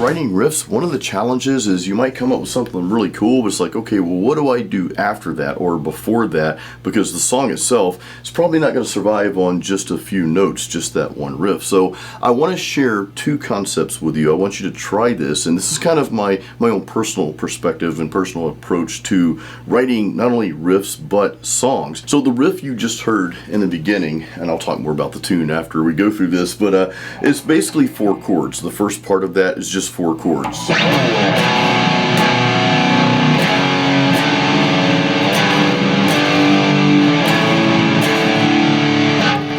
writing riffs, one of the challenges is you might come up with something really cool, but it's like, okay, well, what do I do after that or before that? Because the song itself is probably not going to survive on just a few notes, just that one riff. So I want to share two concepts with you. I want you to try this, and this is kind of my own personal perspective and personal approach to writing not only riffs, but songs. So the riff you just heard in the beginning, and I'll talk more about the tune after we go through this, but it's basically 4 chords. The first part of that is just 4 chords.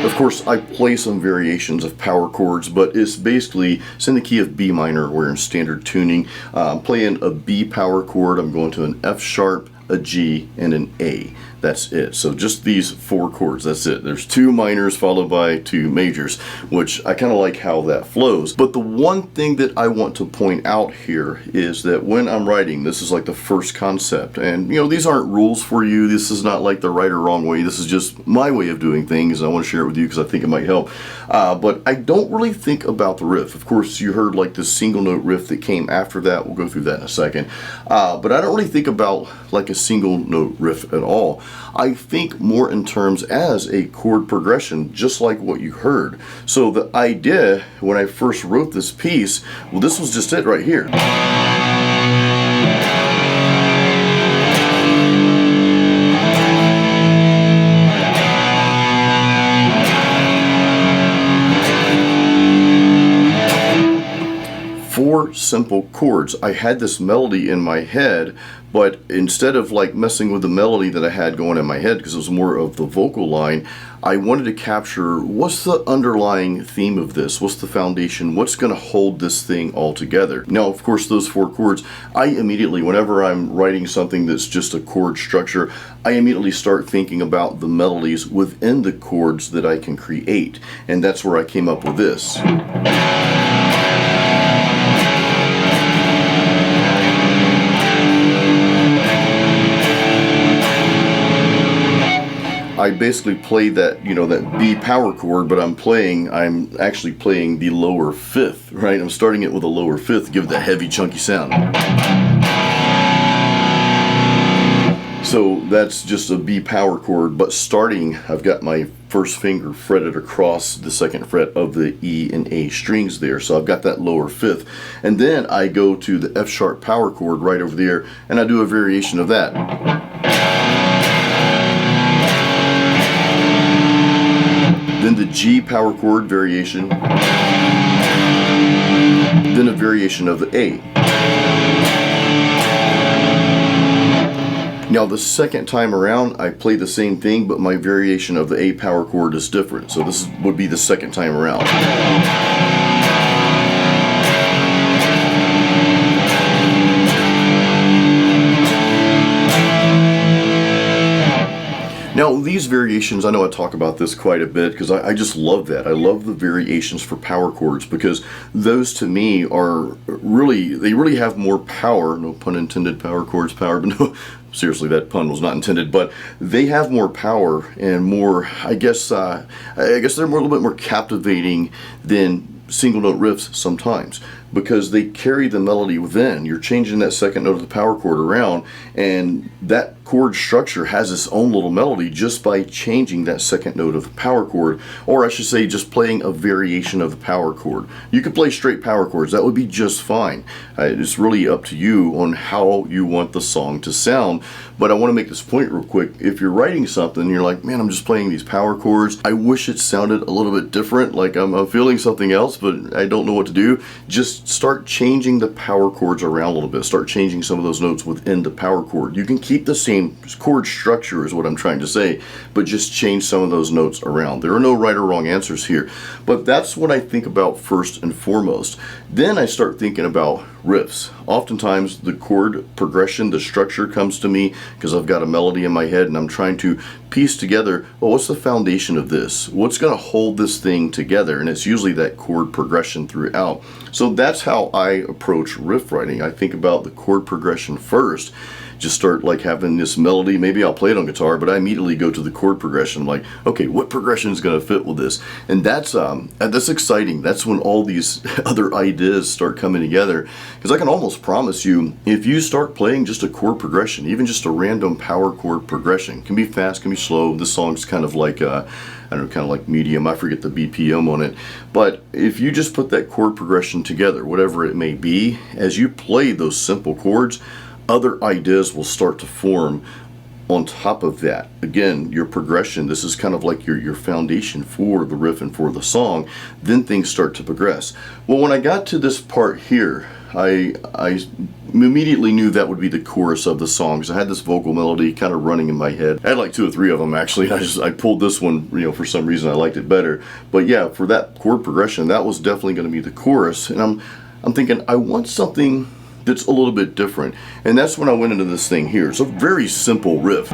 Of course, I play some variations of power chords, but it's in the key of B minor. We're in standard tuning. I'm playing a B power chord. I'm going to an F sharp, a G, and an A. That's it. So just these 4 chords, that's it. There's 2 minors followed by 2 majors, which I kind of like how that flows. But the one thing that I want to point out here is that when I'm writing, this is like the first concept. And you know, these aren't rules for you. This is not like the right or wrong way. This is just my way of doing things. I want to share it with you because I think it might help. But I don't really think about the riff. Of course, you heard like this single note riff that came after that. We'll go through that in a second. But I don't really think about like a single note riff at all. I think more in terms as a chord progression, just like what you heard. So the idea when I first wrote this piece, well, this was just it right here. Four simple chords. I had this melody in my head, but instead of like messing with the melody that I had going in my head, because it was more of the vocal line, I wanted to capture what's the underlying theme of this, what's the foundation, what's going to hold this thing all together. Now, of course, those 4 chords, I immediately, whenever I'm writing something that's just a chord structure, I immediately start thinking about the melodies within the chords that I can create, and that's where I came up with this. I basically play that, you know, that B power chord, but I'm actually playing the lower 5th, right? I'm starting it with a lower 5th to give it that heavy, chunky sound. So that's just a B power chord, but starting, I've got my first finger fretted across the 2nd fret of the E and A strings there. So I've got that lower 5th. And then I go to the F sharp power chord right over there, and I do a variation of that. Then the G power chord variation, then a variation of the A. Now the second time around I play the same thing, but my variation of the A power chord is different. So this would be the second time around. Now these variations, I know I talk about this quite a bit because I just love that. I love the variations for power chords because those to me are they really have more power, no pun intended, power chords, power, but no, seriously, that pun was not intended, but they have more power and more, I guess they're a little bit more captivating than single note riffs sometimes, because they carry the melody within. You're changing that 2nd note of the power chord around, and that chord structure has its own little melody just by changing that 2nd note of the power chord, or I should say just playing a variation of the power chord. You could play straight power chords, that would be just fine. It's really up to you on how you want the song to sound, but I want to make this point real quick. If you're writing something and you're like, man, I'm just playing these power chords, I wish it sounded a little bit different, like I'm feeling something else, but I don't know what to do, just start changing the power chords around a little bit. Start changing some of those notes within the power chord. You can keep the same chord structure is what I'm trying to say, but just change some of those notes around. There are no right or wrong answers here, but that's what I think about first and foremost. Then I start thinking about riffs. Oftentimes the chord progression, the structure comes to me because I've got a melody in my head and I'm trying to piece together, well, what's the foundation of this? What's going to hold this thing together? And it's usually that chord progression throughout. So that's how I approach riff writing. I think about the chord progression first. just start like having this melody. Maybe I'll play it on guitar, but I immediately go to the chord progression. I'm like, okay, what progression is going to fit with this? And that's exciting. That's when all these other ideas start coming together. Because I can almost promise you, if you start playing just a chord progression, even just a random power chord progression, can be fast, can be slow. This song's kind of like I don't know, kind of like medium. I forget the BPM on it. But if you just put that chord progression together, whatever it may be, as you play those simple chords, other ideas will start to form on top of that. Again, your progression, this is kind of like your foundation for the riff and for the song. Then things start to progress. Well, when I got to this part here, I immediately knew that would be the chorus of the song, because I had this vocal melody kind of running in my head. I had like 2 or 3 of them actually. I pulled this one, you know, for some reason I liked it better. But yeah, for that chord progression, that was definitely going to be the chorus. And I'm thinking, I want something that's a little bit different. And that's when I went into this thing here. It's a very simple riff.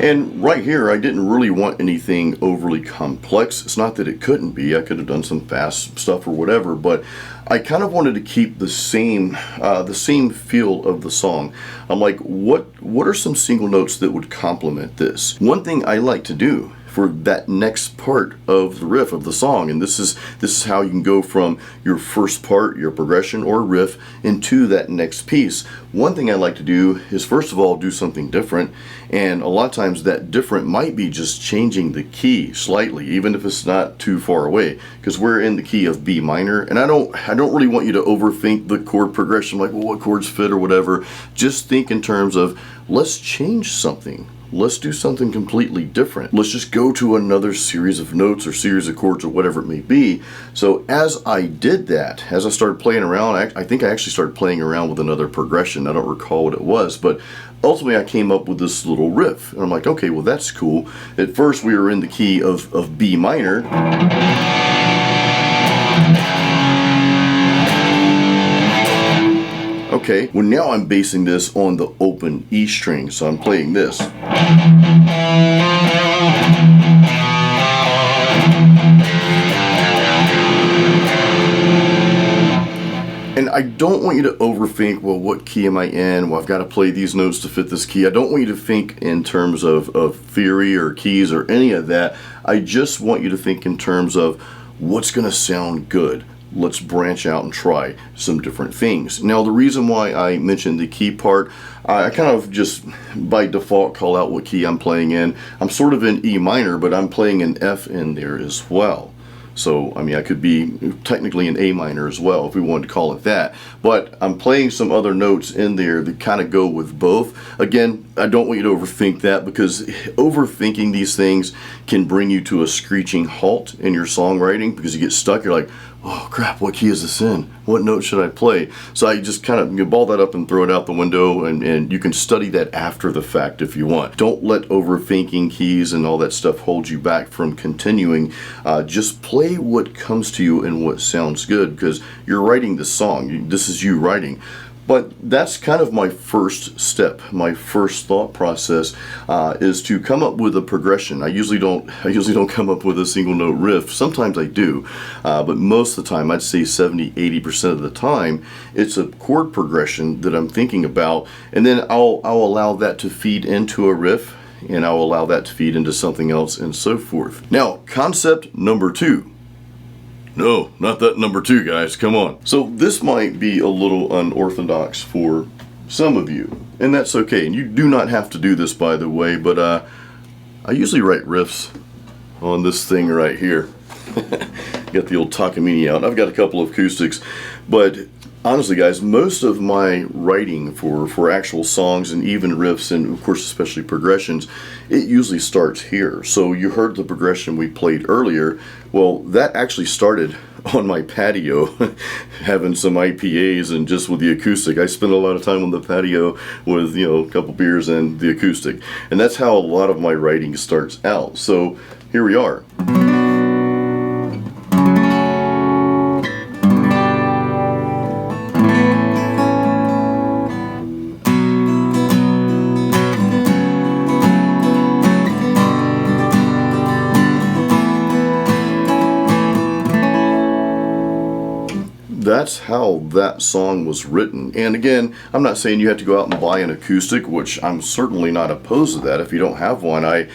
And right here, I didn't really want anything overly complex. It's not that it couldn't be. I could have done some fast stuff or whatever, but I kind of wanted to keep the same feel of the song. I'm like, what are some single notes that would complement this? One thing I like to do for that next part of the riff of the song, and this is how you can go from your first part, your progression or riff, into that next piece. One thing I like to do is, first of all, do something different, and a lot of times that different might be just changing the key slightly, even if it's not too far away, because we're in the key of B minor, and I don't really want you to overthink the chord progression, like, well, what chords fit or whatever. Just think in terms of, let's change something. Let's do something completely different. Let's just go to another series of notes or series of chords or whatever it may be. So as I did that, as I started playing around, I think I actually started playing around with another progression. I don't recall what it was, but ultimately I came up with this little riff. And I'm like, okay, well, that's cool. At first we were in the key of B minor. Okay, well now I'm basing this on the open E string, so I'm playing this. And I don't want you to overthink, well, what key am I in? Well, I've got to play these notes to fit this key. I don't want you to think in terms of theory or keys or any of that. I just want you to think in terms of what's going to sound good. Let's branch out and try some different things. Now, the reason why I mentioned the key part, I kind of just by default call out what key I'm playing in. I'm sort of in E minor, but I'm playing an F in there as well. So, I mean, I could be technically in A minor as well, if we wanted to call it that. But I'm playing some other notes in there that kind of go with both. Again, I don't want you to overthink that, because overthinking these things can bring you to a screeching halt in your songwriting, because you get stuck. You're like, oh crap, what key is this in? What note should I play? So I just kind of ball that up and throw it out the window, and you can study that after the fact if you want. Don't let overthinking keys and all that stuff hold you back from continuing. Just play what comes to you and what sounds good, because you're writing the song. This is you writing. But that's kind of my first step. My first thought process is to come up with a progression. I usually don't come up with a single note riff. Sometimes I do, but most of the time, I'd say 70-80% of the time, it's a chord progression that I'm thinking about, and then I'll allow that to feed into a riff, and I'll allow that to feed into something else, and so forth. Now, concept number 2. No, not that number 2, guys. Come on. So this might be a little unorthodox for some of you, and that's okay. And you do not have to do this, by the way, but I usually write riffs on this thing right here. Got the old Takamine out. I've got a couple of acoustics, but honestly, guys, most of my writing for actual songs and even riffs, and of course especially progressions, it usually starts here. So you heard the progression we played earlier. Well, that actually started on my patio having some IPAs and just with the acoustic. I spent a lot of time on the patio with, you know, a couple beers and the acoustic. And that's how a lot of my writing starts out. So here we are. that's how that song was written. And again, I'm not saying you have to go out and buy an acoustic, which I'm certainly not opposed to that. If you don't have one, I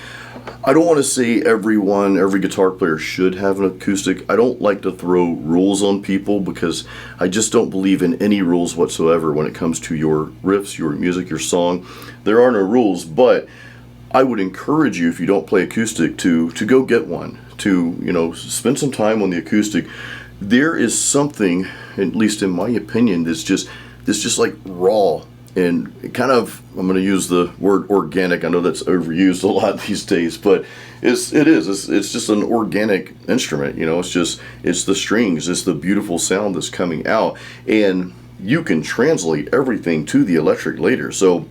don't want to say every guitar player should have an acoustic. I don't like to throw rules on people because I just don't believe in any rules whatsoever when it comes to your riffs, your music, your song. There are no rules, but I would encourage you, if you don't play acoustic, to go get one, to, you know, spend some time on the acoustic. There is something, at least in my opinion, that's just like raw and kind of, I'm going to use the word organic. I know that's overused a lot these days, but it's just an organic instrument. You know, it's the strings, it's the beautiful sound that's coming out, and you can translate everything to the electric later. So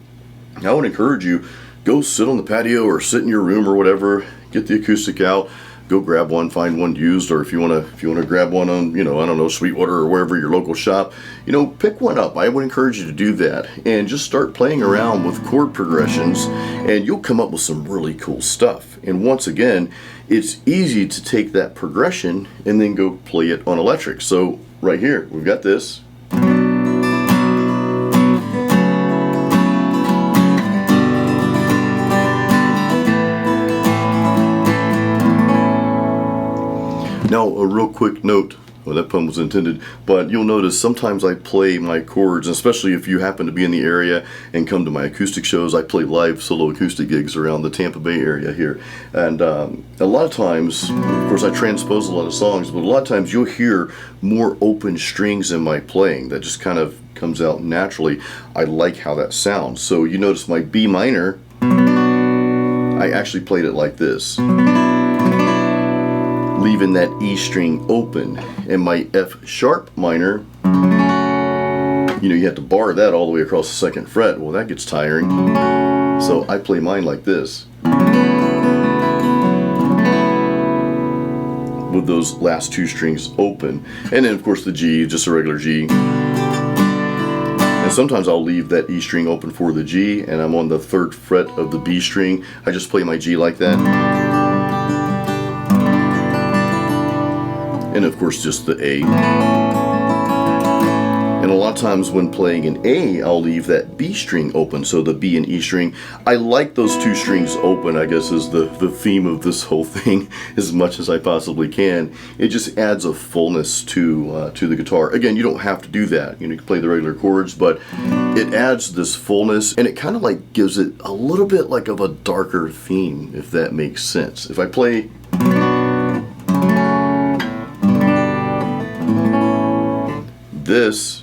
I would encourage you, go sit on the patio or sit in your room or whatever, get the acoustic out, go grab one, find one used, or if you want to grab one on, you know, I don't know, Sweetwater or wherever your local shop, you know, pick one up. I would encourage you to do that and just start playing around with chord progressions, and you'll come up with some really cool stuff. And once again, it's easy to take that progression and then go play it on electric. So right here, we've got this. Now, a real quick note, well, that pun was intended, but you'll notice sometimes I play my chords, especially if you happen to be in the area and come to my acoustic shows. I play live solo acoustic gigs around the Tampa Bay area here. And a lot of times, of course, I transpose a lot of songs, but a lot of times you'll hear more open strings in my playing. That just kind of comes out naturally. I like how that sounds. So you notice my B minor, I actually played it like this, leaving that E string open. And my F sharp minor, you know, you have to bar that all the way across the second fret. Well, that gets tiring. So I play mine like this, with those last two strings open. And then of course the G, just a regular G. And sometimes I'll leave that E string open for the G, and I'm on the third fret of the B string. I just play my G like that. And of course just the A. And a lot of times when playing an A, I'll leave that B string open, so the B and E string. I like those two strings open, I guess is the theme of this whole thing, as much as I possibly can. It just adds a fullness to the guitar. Again, you don't have to do that. You know, you can play the regular chords, but it adds this fullness, and it kind of like gives it a little bit like of a darker theme, if that makes sense. If I play this,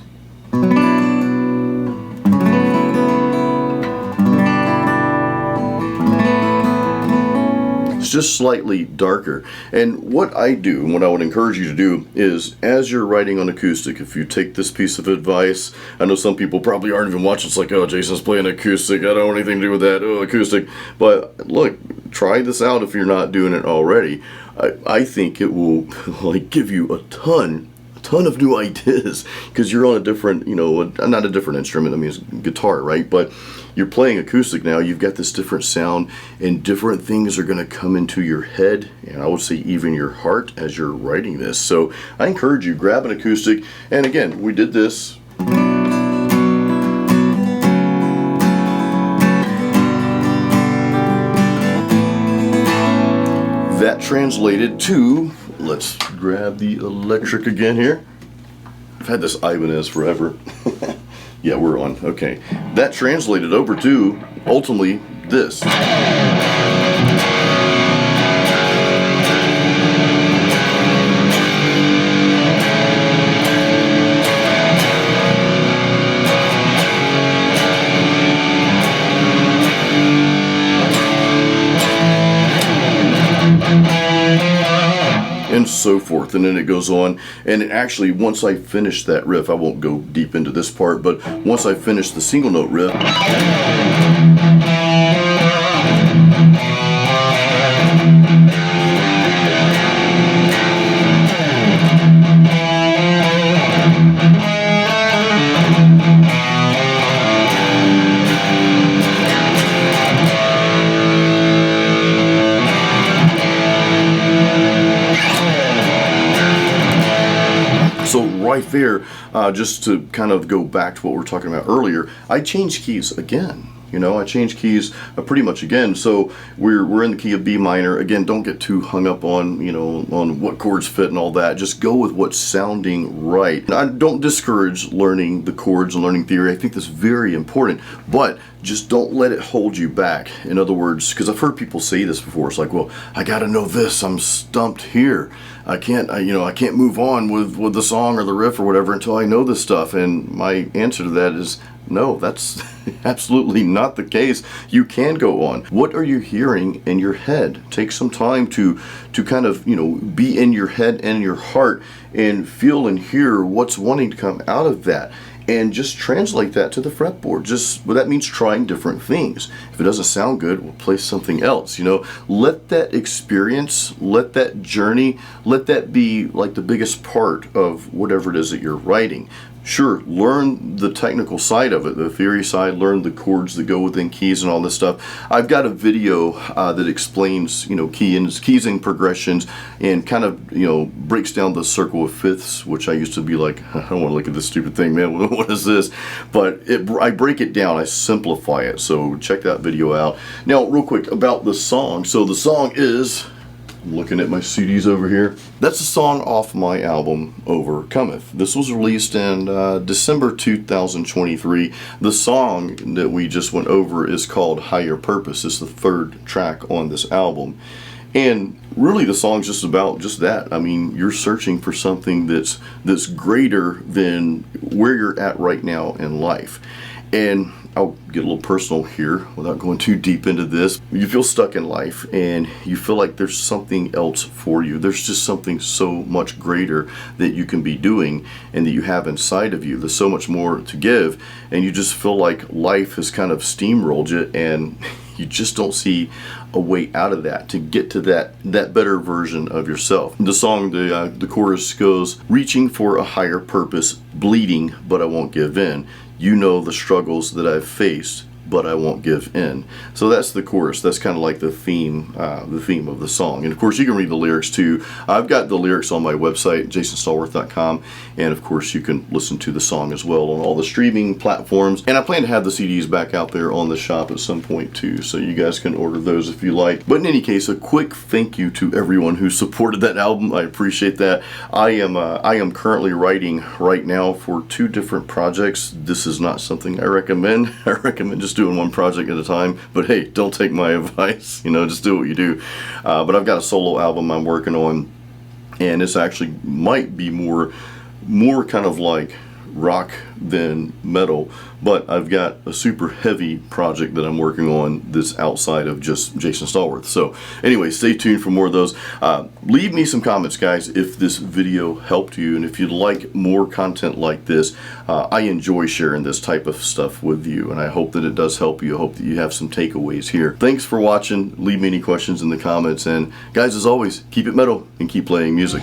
it's just slightly darker. And what I do, and what I would encourage you to do, is as you're writing on acoustic, if you take this piece of advice, I know some people probably aren't even watching, it's like, oh, Jason's playing acoustic, I don't want anything to do with that, oh, acoustic. But look, try this out if you're not doing it already. I think it will like give you a ton of new ideas, because you're on a different, you know, not a different instrument, I mean it's guitar, right? But you're playing acoustic now, you've got this different sound, and different things are going to come into your head, and I would say even your heart, as you're writing this. So I encourage you, grab an acoustic. And again, we did this. That translated to, let's grab the electric again here. I've had this Ibanez forever. Yeah, we're on. Okay. That translated over to, ultimately, this. And so forth, and then it goes on. And it actually, once I finish that riff, I won't go deep into this part, but once I finish the single note riff, So right there, just to kind of go back to what we were talking about earlier, I changed keys again. You know, I changed keys pretty much again. So we're in the key of B minor. Again, don't get too hung up on, you know, on what chords fit and all that. Just go with what's sounding right. I don't discourage learning the chords and learning theory. I think that's very important, but just don't let it hold you back. In other words, because I've heard people say this before. It's like, well, I got to know this. I'm stumped here. I can't move on with the song or the riff or whatever until I know this stuff. And my answer to that is, no, that's absolutely not the case. You can go on. What are you hearing in your head? Take some time to kind of, you know, be in your head and your heart and feel and hear what's wanting to come out of that. And just translate that to the fretboard. Well, that means trying different things. If it doesn't sound good, we'll play something else. You know, let that experience, let that journey, let that be like the biggest part of whatever it is that you're writing. Sure, learn the technical side of it, the theory side, learn the chords that go within keys and all this stuff. I've got a video that explains, you know, keys and progressions and kind of, you know, breaks down the circle of fifths, which I used to be like, I don't want to look at this stupid thing, man, what is this? But I break it down, I simplify it, so check that video out. Now, real quick about the song. So the song is... I'm looking at my CDs over here. That's a song off my album, Overcometh. This was released in December 2023. The song that we just went over is called Higher Purpose. It's the third track on this album. And really the song's just about just that. I mean, you're searching for something that's greater than where you're at right now in life. And I'll get a little personal here without going too deep into this. You feel stuck in life and you feel like there's something else for you. There's just something so much greater that you can be doing and that you have inside of you. There's so much more to give, and you just feel like life has kind of steamrolled you and you just don't see a way out of that to get to that better version of yourself. The song, the chorus goes, reaching for a higher purpose, bleeding, but I won't give in. You know the struggles that I've faced, but I won't give in. So that's the chorus. That's kind of like the theme of the song. And of course, you can read the lyrics too. I've got the lyrics on my website, jasonstallworth.com, and of course, you can listen to the song as well on all the streaming platforms. And I plan to have the CDs back out there on the shop at some point too, so you guys can order those if you like. But in any case, a quick thank you to everyone who supported that album. I appreciate that. I am currently writing right now for 2 different projects. This is not something I recommend. I recommend just doing one project at a time, but hey, don't take my advice, you know, just do what you do. But I've got a solo album I'm working on, and this actually might be more kind of like rock than metal, but I've got a super heavy project that I'm working on that's outside of just Jason Stallworth. So anyway, stay tuned for more of those. Leave me some comments, guys, if this video helped you, and if you'd like more content like this. I enjoy sharing this type of stuff with you, and I hope that it does help you. I hope that you have some takeaways here. Thanks for watching. Leave me any questions in the comments, and guys, as always, keep it metal and keep playing music.